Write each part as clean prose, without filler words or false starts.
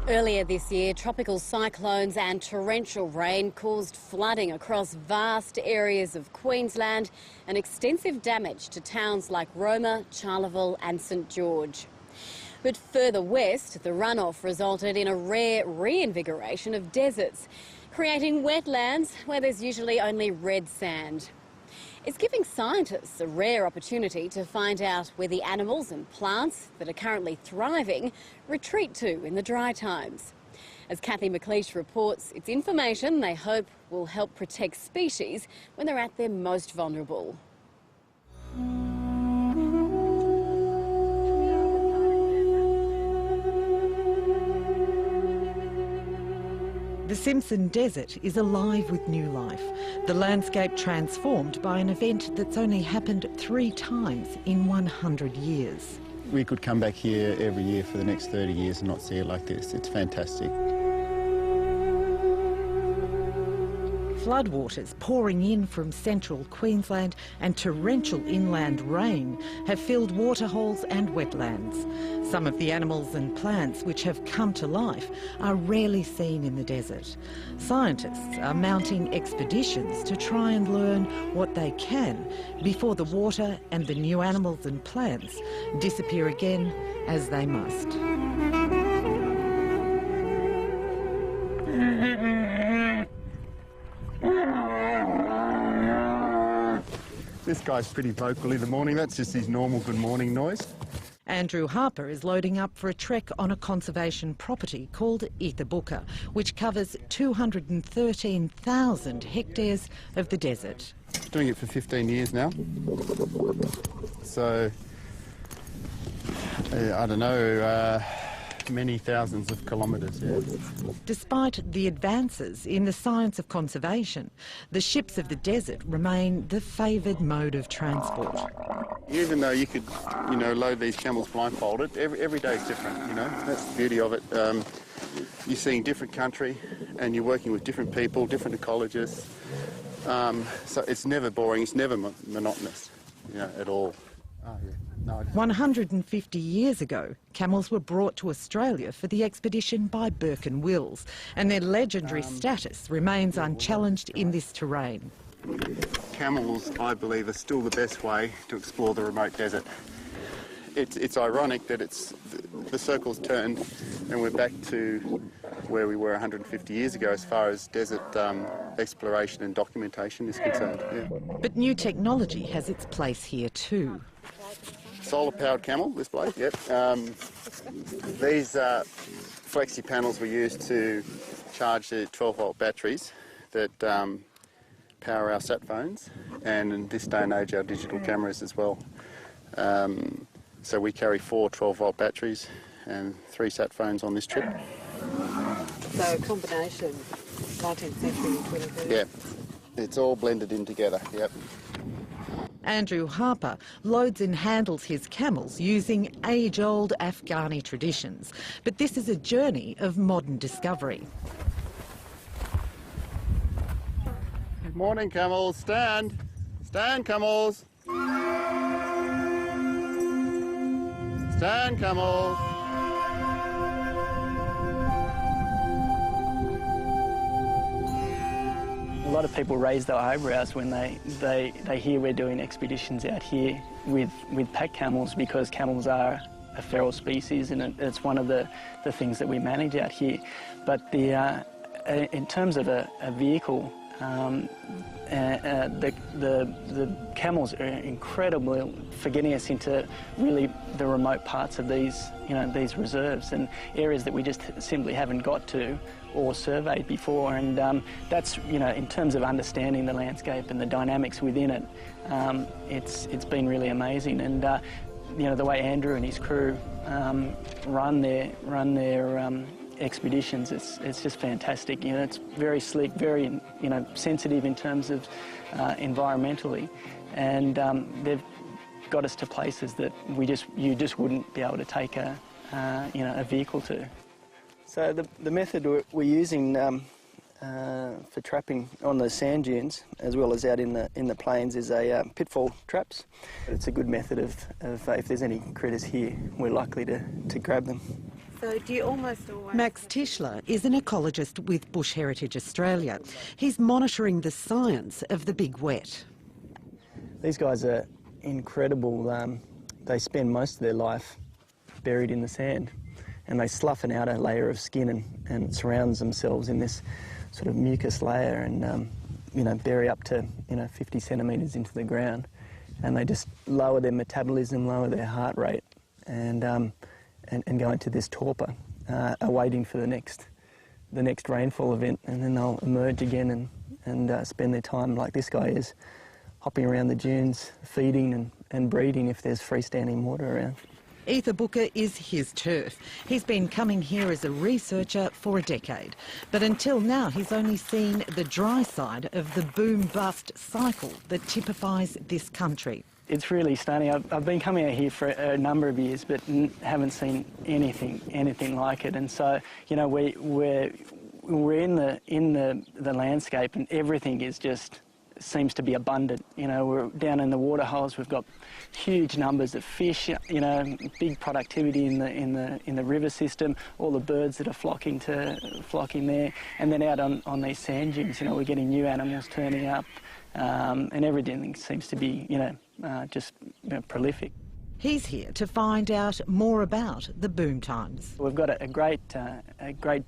Earlier this year, tropical cyclones and torrential rain caused flooding across vast areas of Queensland and extensive damage to towns like Roma, Charleville and St George. But further west, the runoff resulted in a rare reinvigoration of deserts, creating wetlands where there's usually only red sand. It's giving scientists a rare opportunity to find out where the animals and plants that are currently thriving retreat to in the dry times. As Kathy McLeish reports, it's information they hope will help protect species when they're at their most vulnerable. The Simpson Desert is alive with new life, the landscape transformed by an event that's only happened 3 times in 100 years. We could come back here every year for the next 30 years and not see it like this. It's fantastic. Floodwaters pouring in from central Queensland and torrential inland rain have filled waterholes and wetlands. Some of the animals and plants which have come to life are rarely seen in the desert. Scientists are mounting expeditions to try and learn what they can before the water and the new animals and plants disappear again as they must. This guy's pretty vocal in the morning. That's just his normal good morning noise. Andrew Harper is loading up for a trek on a conservation property called Ethabooka, which covers 213,000 hectares of the desert. Doing it for 15 years now. So, I don't know, many thousands of kilometres, yeah. Despite the advances in the science of conservation, the ships of the desert remain the favoured mode of transport. Even though you could, load these camels blindfolded, every day is different, That's the beauty of it. You're seeing different country and you're working with different people, different ecologists. So it's never boring, it's never monotonous, at all. Oh, yeah. No, 150 years ago, camels were brought to Australia for the expedition by Burke and Wills, and their legendary status remains unchallenged in this terrain. Camels, I believe, are still the best way to explore the remote desert. It's ironic that the circle's turned and we're back to where we were 150 years ago as far as desert exploration and documentation is concerned. Yeah. But new technology has its place here too. Solar-powered camel, this bloke, yep. These flexi panels were used to charge the 12-volt batteries that power our sat phones, and in this day and age our digital cameras as well. So we carry 4 12-volt batteries and 3 sat phones on this trip. So a combination, 19th century and 21st. Yeah, it's all blended in together, yep. Andrew Harper loads and handles his camels using age-old Afghani traditions. But this is a journey of modern discovery. Good morning, camels. Stand. Stand, camels. Stand, camels. A lot of people raise their eyebrows when they hear we're doing expeditions out here with pack camels, because camels are a feral species and it's one of the things that we manage out here. But in terms of a vehicle, the camels are incredible for getting us into really the remote parts of these reserves and areas that we just simply haven't got to or surveyed before. And that's, in terms of understanding the landscape and the dynamics within it, it's been really amazing. And the way Andrew and his crew run their expeditions, it's just fantastic. It's very slick, very sensitive in terms of environmentally, and they've got us to places that you just wouldn't be able to take a vehicle to. So the method we're using for trapping on the sand dunes as well as out in the plains is a pitfall traps. It's a good method of if there's any critters here, we're likely to grab them. So do you almost always... Max Tischler is an ecologist with Bush Heritage Australia. He's monitoring the science of the big wet. These guys are incredible. They spend most of their life buried in the sand, and they slough an outer layer of skin and it surrounds themselves in this sort of mucus layer and, bury up to, 50 centimetres into the ground. And they just lower their metabolism, lower their heart rate, and go into this torpor, awaiting for the next rainfall event, and then they'll emerge again and spend their time like this guy is, hopping around the dunes, feeding and breeding if there's freestanding water around. Ether Booker is his turf. He's been coming here as a researcher for a decade, but until now he's only seen the dry side of the boom-bust cycle that typifies this country. It's really stunning. I've been coming out here for a number of years, but haven't seen anything like it. And so, we're in the landscape, and everything is just seems to be abundant. We're down in the water holes. We've got huge numbers of fish. Big productivity in the river system. All the birds that are flocking there, and then out on these sand dunes, we're getting new animals turning up, and everything seems to be just prolific. He's here to find out more about the boom times. We've got a great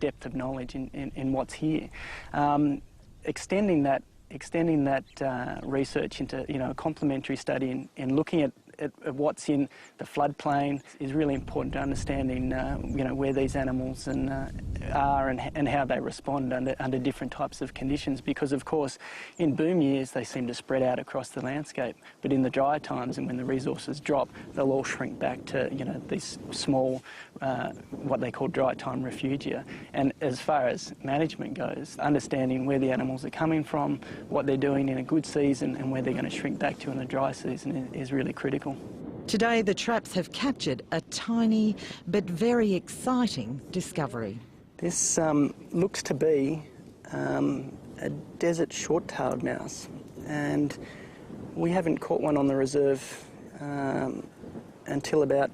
depth of knowledge in what's here. Extending that research into a complementary study and looking at what's in the floodplain is really important to understanding where these animals are and how they respond under different types of conditions, because of course in boom years they seem to spread out across the landscape, but in the dry times and when the resources drop, they'll all shrink back to these small what they call dry time refugia. And as far as management goes, understanding where the animals are coming from, what they're doing in a good season and where they're going to shrink back to in the dry season is really critical. Today the traps have captured a tiny but very exciting discovery. This looks to be a desert short-tailed mouse, and we haven't caught one on the reserve until about,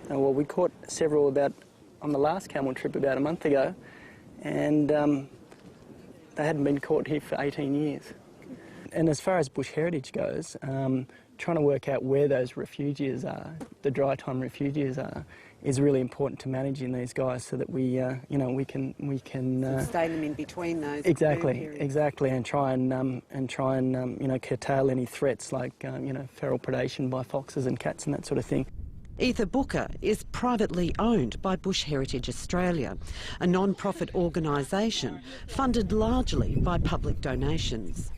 we caught several on the last camel trip about a month ago, and they hadn't been caught here for 18 years. And as far as bush heritage goes, trying to work out where those refugias are, the dry time refugias are, is really important to managing these guys so that we can sustain them in between those. Exactly, and try and curtail any threats like feral predation by foxes and cats and that sort of thing. Ether Booker is privately owned by Bush Heritage Australia, a non-profit organisation funded largely by public donations.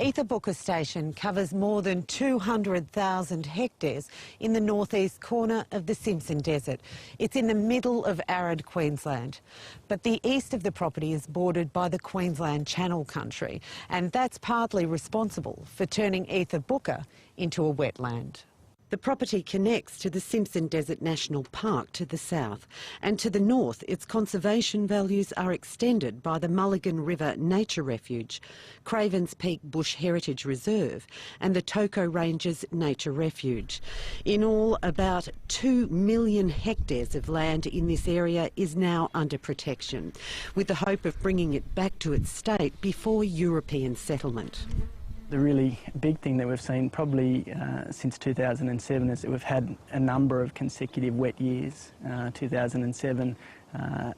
Ether Booker Station covers more than 200,000 hectares in the northeast corner of the Simpson Desert. It's in the middle of arid Queensland. But the east of the property is bordered by the Queensland Channel Country, and that's partly responsible for turning Ether Booker into a wetland. The property connects to the Simpson Desert National Park to the south, and to the north its conservation values are extended by the Mulligan River Nature Refuge, Cravens Peak Bush Heritage Reserve and the Toko Ranges Nature Refuge. In all, about 2 million hectares of land in this area is now under protection, with the hope of bringing it back to its state before European settlement. The really big thing that we've seen probably since 2007 is that we've had a number of consecutive wet years, 2007,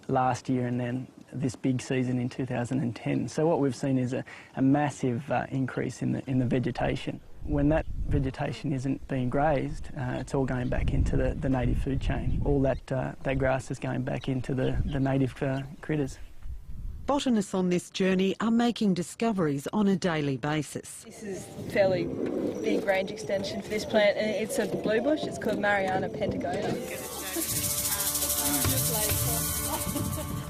last year, and then this big season in 2010. So what we've seen is a massive increase in the vegetation. When that vegetation isn't being grazed, it's all going back into the native food chain. All that grass is going back into the native critters. Botanists on this journey are making discoveries on a daily basis. This is a fairly big range extension for this plant, and it's a blue bush. It's called Mariana pentagona.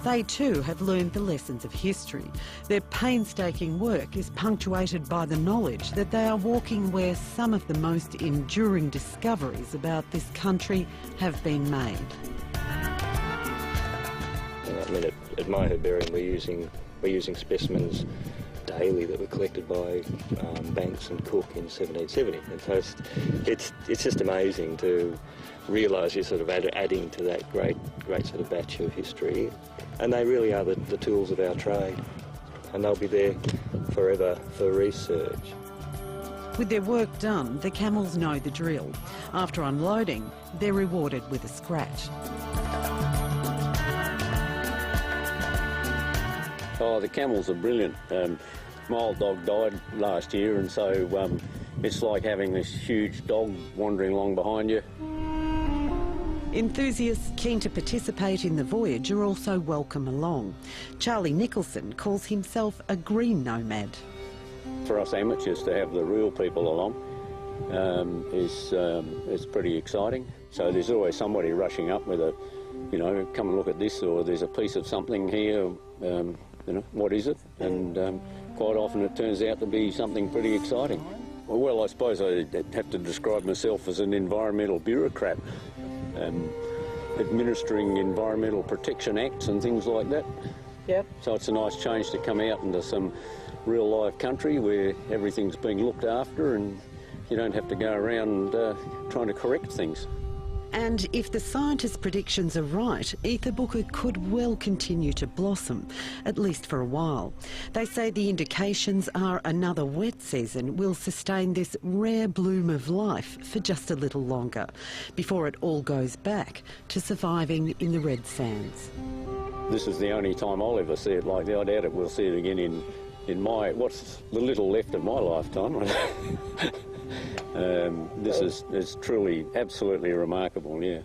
They too have learned the lessons of history. Their painstaking work is punctuated by the knowledge that they are walking where some of the most enduring discoveries about this country have been made. I mean, at my herbarium we're using specimens daily that were collected by Banks and Cook in 1770. And so it's just amazing to realise you're sort of adding to that great sort of batch of history. And they really are the tools of our trade, and they'll be there forever for research. With their work done, the camels know the drill. After unloading, they're rewarded with a scratch. Oh, the camels are brilliant. My old dog died last year, and so it's like having this huge dog wandering along behind you. Enthusiasts keen to participate in the voyage are also welcome along. Charlie Nicholson calls himself a green nomad. For us amateurs to have the real people along is pretty exciting. So there's always somebody rushing up with a, you know, come and look at this, or there's a piece of something here, you know, what is it? And quite often it turns out to be something pretty exciting. Well, I suppose I have to describe myself as an environmental bureaucrat, administering environmental protection acts and things like that. Yep. So it's a nice change to come out into some real live country where everything's being looked after and you don't have to go around trying to correct things. And if the scientists' predictions are right, ether booker could well continue to blossom, at least for a while. They say the indications are another wet season will sustain this rare bloom of life for just a little longer, before it all goes back to surviving in the red sands. This is the only time I'll ever see it like that. I doubt it we'll see it again in my, what's the little left of my lifetime. This is truly, absolutely remarkable, yeah.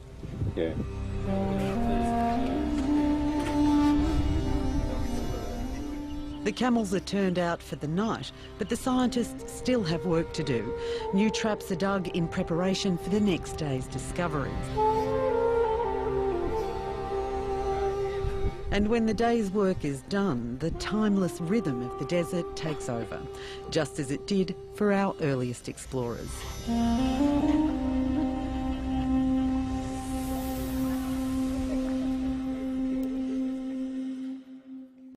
The camels are turned out for the night, but the scientists still have work to do. New traps are dug in preparation for the next day's discoveries. And when the day's work is done, the timeless rhythm of the desert takes over, just as it did for our earliest explorers.